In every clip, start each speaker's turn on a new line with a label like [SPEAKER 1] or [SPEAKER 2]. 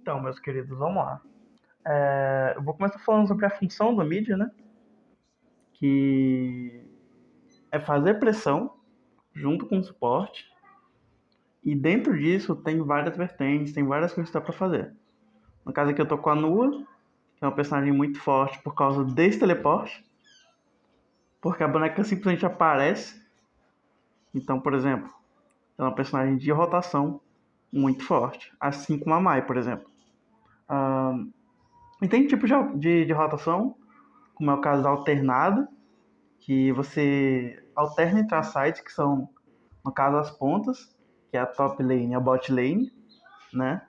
[SPEAKER 1] Então, meus queridos, vamos lá. Eu vou começar falando sobre a função do mid, né? Que é fazer pressão junto com o suporte. E dentro disso tem várias vertentes, tem várias coisas que dá pra fazer. No caso aqui eu tô com a Nua, que é uma personagem muito forte por causa desse teleporte. Porque a boneca simplesmente aparece. Então, por exemplo, é uma personagem de rotação muito forte. Assim como a Mai, por exemplo. E tem tipos de rotação, como é o caso da alternada, que você alterna entre as sides, que são, no caso, as pontas, que é a top lane e a bot lane, né?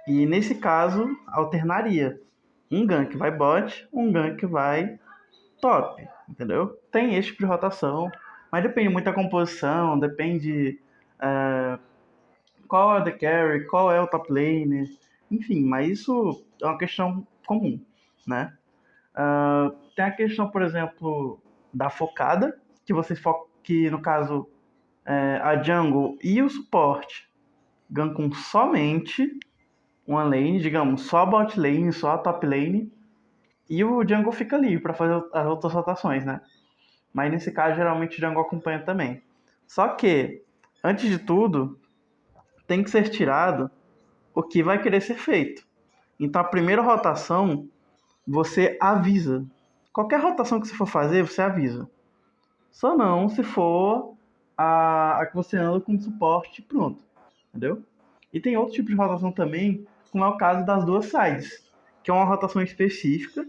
[SPEAKER 1] E nesse caso, alternaria. Um gank vai bot, um gank vai top, entendeu? Tem esse tipo de rotação, mas depende muito da composição, depende qual é o the carry, qual é o top lane, enfim, mas isso é uma questão comum, né? Tem a questão, por exemplo, da focada, que você foca, que no caso a jungle e o suporte gankam somente uma lane, digamos, só a bot lane, só a top lane, e o jungle fica livre para fazer as outras rotações, né? Mas nesse caso, geralmente o jungle acompanha também. Só que, antes de tudo, tem que ser tirado o que vai querer ser feito. Então, a primeira rotação, você avisa. Qualquer rotação que você for fazer, você avisa. Só não se for a que você anda com suporte pronto, entendeu? E tem outro tipo de rotação também, como é o caso das duas sides, que é uma rotação específica,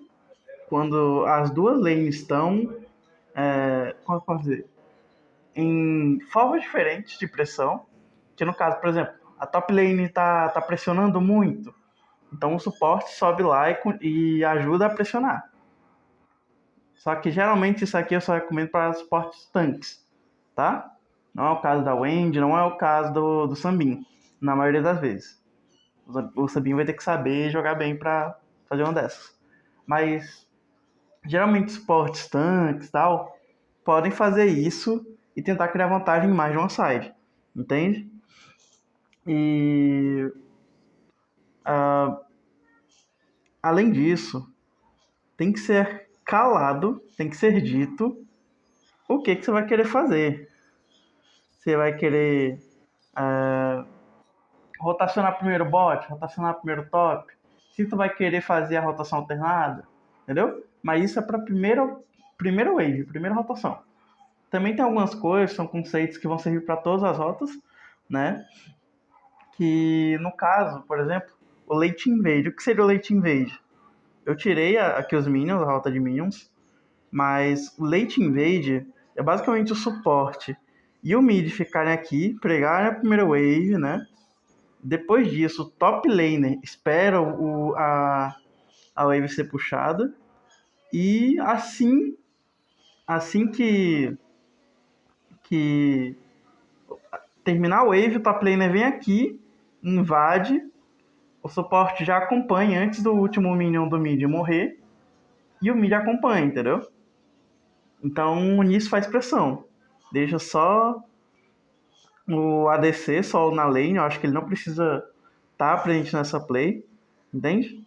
[SPEAKER 1] quando as duas lanes estão, como eu posso dizer, em formas diferentes de pressão, que no caso, por exemplo, a top lane está pressionando muito, então o suporte sobe lá e ajuda a pressionar. Só que geralmente isso aqui eu só recomendo para suportes tanques, tá? Não é o caso da Wendy, não é o caso do Sambin, na maioria das vezes. O Sambin vai ter que saber jogar bem para fazer uma dessas. Mas geralmente suportes tanques e tal podem fazer isso e tentar criar vantagem em mais de uma side, entende? E além disso, tem que ser calado, tem que ser dito o que você vai querer fazer. Você vai querer rotacionar primeiro bot, rotacionar primeiro top. Se tu vai querer fazer a rotação alternada, entendeu? Mas isso é para primeira wave, primeira rotação. Também tem algumas coisas, são conceitos que vão servir para todas as rotas, né? Que no caso, por exemplo, o late invade. O que seria o late invade? Eu tirei aqui os minions, a rota de minions, mas o late invade é basicamente o suporte e o mid ficarem aqui, pregarem a primeira wave, né? Depois disso, o top laner espera a wave ser puxada. E assim que terminar a wave, o top laner vem aqui, invade, o suporte já acompanha antes do último minion do mid morrer, e o mid acompanha, entendeu? Então nisso faz pressão. Deixa só o ADC, só na lane, eu acho que ele não precisa estar presente nessa play, entende?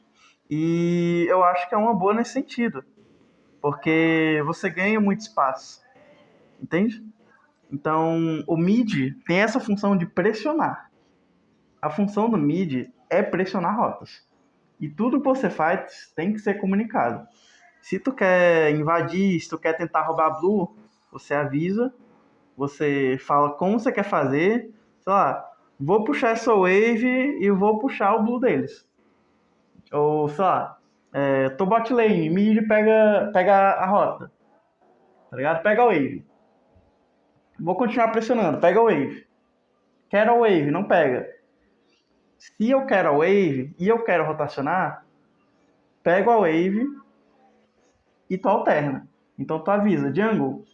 [SPEAKER 1] E eu acho que é uma boa nesse sentido, porque você ganha muito espaço, entende? Então, o mid tem essa função de pressionar. A função do mid é pressionar rotas. E tudo que você faz tem que ser comunicado. Se tu quer invadir, se tu quer tentar roubar blue, você avisa, você fala como você quer fazer, sei lá, vou puxar essa wave e vou puxar o blue deles. Ou, sei lá, tô bot lane, mid pega a rota, tá ligado? Pega a wave. Vou continuar pressionando, pega a wave. Quero a wave, não pega. Se eu quero a wave e eu quero rotacionar, pego a wave e tu alterna. Então tu avisa, jungle,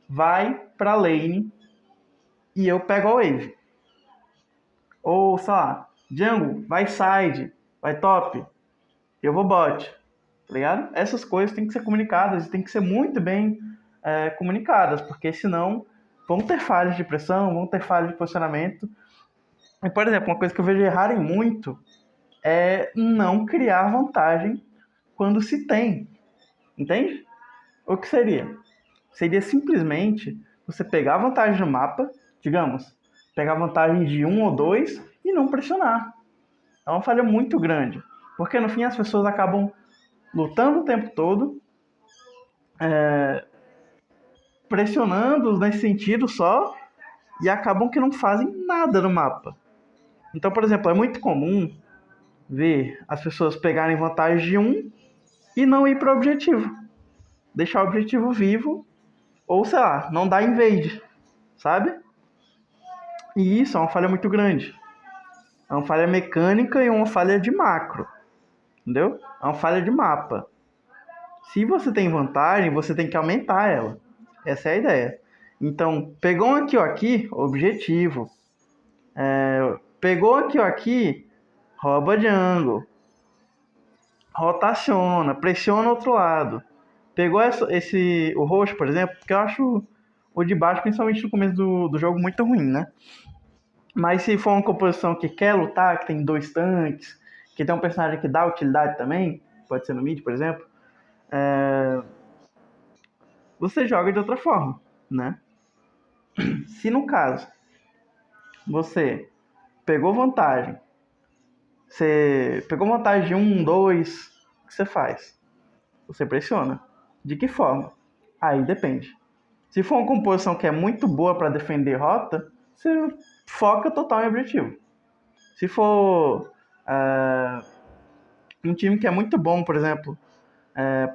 [SPEAKER 1] vai pra lane e eu pego a wave. Ou, sei lá, jungle, vai side, vai top, eu vou bot. Tá ligado? Essas coisas têm que ser comunicadas e têm que ser muito bem comunicadas, porque senão vão ter falhas de pressão, vão ter falhas de posicionamento. E, por exemplo, uma coisa que eu vejo errarem muito é não criar vantagem quando se tem. Entende? O que seria? Seria simplesmente você pegar a vantagem do mapa, digamos, pegar a vantagem de 1 ou 2 e não pressionar. É uma falha muito grande. Porque no fim as pessoas acabam lutando o tempo todo, pressionando nesse sentido só, e acabam que não fazem nada no mapa. Então, por exemplo, é muito comum ver as pessoas pegarem vantagem de um e não ir para o objetivo. Deixar o objetivo vivo, ou sei lá, não dar invade, sabe? E isso é uma falha muito grande. É uma falha mecânica e uma falha de macro, entendeu? É uma falha de mapa. Se você tem vantagem, você tem que aumentar ela. Essa é a ideia. Então, pegou um aqui ou aqui, objetivo. Pegou aqui ou aqui, rouba jungle. Rotaciona, pressiona o outro lado. Pegou o roxo, por exemplo, porque eu acho o de baixo, principalmente no começo do jogo, muito ruim, né? Mas se for uma composição que quer lutar, que tem 2 tanques, que tem um personagem que dá utilidade também, pode ser no mid, por exemplo, você joga de outra forma, né? Se no caso você pegou vantagem, de 1, 2, o que você faz? Você pressiona. De que forma? Aí depende. Se for uma composição que é muito boa para defender rota, você foca total em objetivo. Se for um time que é muito bom, por exemplo,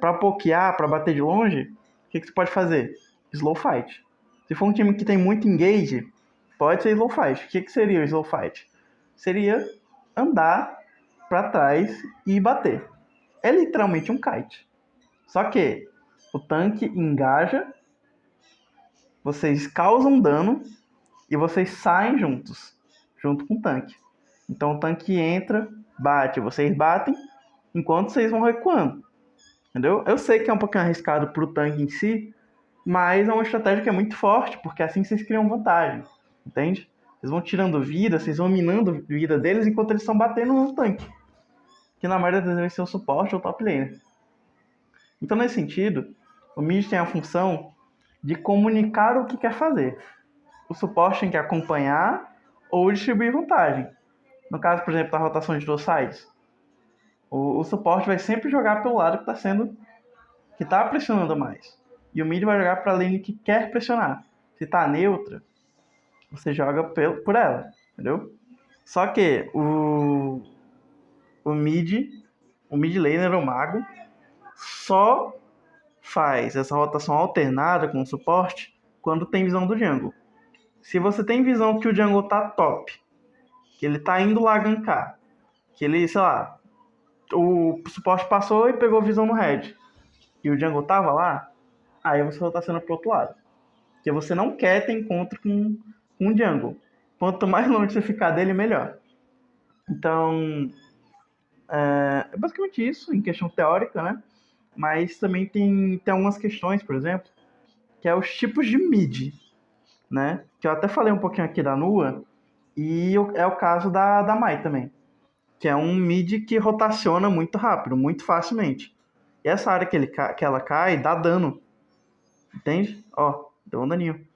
[SPEAKER 1] para pokear, para bater de longe, o que você pode fazer? Slow fight. Se for um time que tem muito engage, pode ser slow fight. O que seria o slow fight? Seria andar para trás e bater. É literalmente um kite. Só que o tanque engaja, vocês causam dano e vocês saem juntos, junto com o tanque. Então o tanque entra, bate, vocês batem, enquanto vocês vão recuando. Entendeu? Eu sei que é um pouquinho arriscado pro tanque em si, mas é uma estratégia que é muito forte, porque assim vocês criam vantagem. Entende? Vocês vão tirando vida, vocês vão minando vida deles enquanto eles estão batendo no tanque. Que na maioria das vezes vai ser o suporte ou o top laner. Então, nesse sentido, o mid tem a função de comunicar o que quer fazer. O suporte tem que acompanhar ou distribuir vantagem. No caso, por exemplo, da rotação de 2 sides, o suporte vai sempre jogar pelo lado que está pressionando mais. E o mid vai jogar para a lane que quer pressionar. Se está neutra, você joga por ela, entendeu? Só que o mid laner, o mago, só faz essa rotação alternada com o suporte quando tem visão do jungle. Se você tem visão que o jungle tá top, que ele tá indo lá gankar, que ele, sei lá, o suporte passou e pegou visão no red, e o jungle tava lá, aí você rotaciona pro outro lado. Porque você não quer ter encontro com o jungle. Quanto mais longe você ficar dele, melhor. Então, é basicamente isso, em questão teórica, né? Mas também tem algumas questões, por exemplo, que é os tipos de mid, né? Que eu até falei um pouquinho aqui da Nua, e é o caso da Mai também, que é um mid que rotaciona muito rápido, muito facilmente. E essa área que ela cai dá dano, entende? Ó, deu um daninho.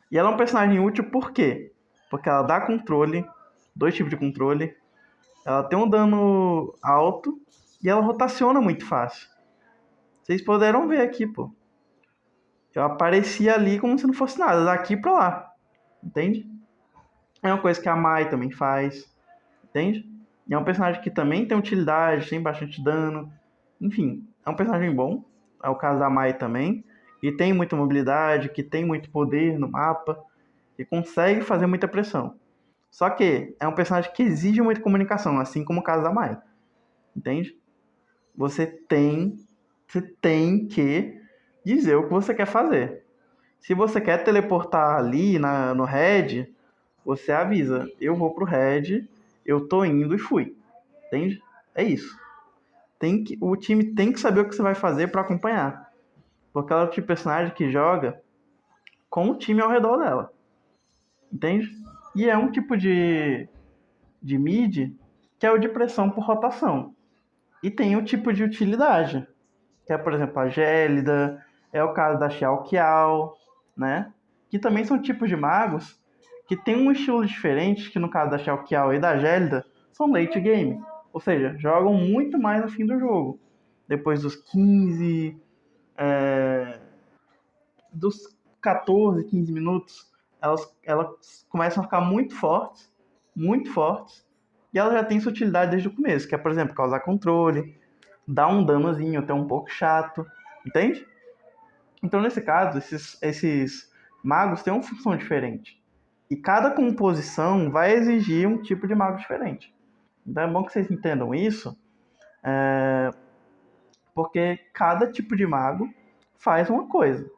[SPEAKER 1] E ela é um personagem útil por quê? Porque ela dá controle, 2 tipos de controle, ela tem um dano alto e ela rotaciona muito fácil. Vocês puderam ver aqui, pô. Eu aparecia ali como se não fosse nada, daqui pra lá, entende? É uma coisa que a Mai também faz, entende? E é um personagem que também tem utilidade, tem bastante dano. Enfim, é um personagem bom. É o caso da Mai também. E tem muita mobilidade, que tem muito poder no mapa. E consegue fazer muita pressão. Só que é um personagem que exige muita comunicação, assim como o caso da Mai. Entende? Você tem que dizer o que você quer fazer. Se você quer teleportar ali no red, você avisa, eu vou pro red, eu tô indo e fui. Entende? É isso. O time tem que saber o que você vai fazer para acompanhar. Porque ela é o tipo de personagem que joga com o time ao redor dela. Entende? E é um tipo de mid que é o de pressão por rotação. E tem o tipo de utilidade, que é, por exemplo, a Gélida, é o caso da Xiao, né? Que também são tipos de magos que têm um estilo diferente, que no caso da Xiao e da Gélida, são late game. Ou seja, jogam muito mais no fim do jogo. Depois dos 15, dos 14, 15 minutos, elas começam a ficar muito fortes, e elas já têm sua utilidade desde o começo, que é, por exemplo, causar controle, dar um danozinho até um pouco chato, entende? Então, nesse caso, esses magos têm uma função diferente. E cada composição vai exigir um tipo de mago diferente. Então é bom que vocês entendam isso, porque cada tipo de mago faz uma coisa.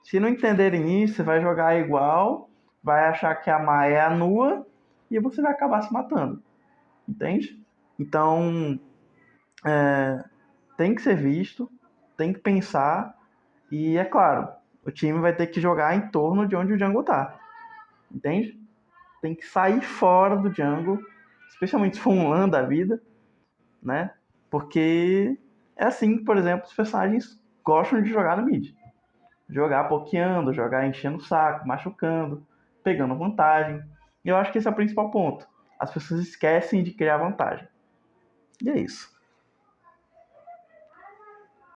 [SPEAKER 1] Se não entenderem isso, você vai jogar igual, vai achar que a Maia é a Nua e você vai acabar se matando. Entende? Então, tem que ser visto, tem que pensar e, é claro, o time vai ter que jogar em torno de onde o jungle tá. Entende? Tem que sair fora do jungle, especialmente se for um LAN da vida, né? Porque é assim que, por exemplo, os personagens gostam de jogar no mid. Jogar pokeando, jogar enchendo o saco, machucando, pegando vantagem. E eu acho que esse é o principal ponto. As pessoas esquecem de criar vantagem. E é isso.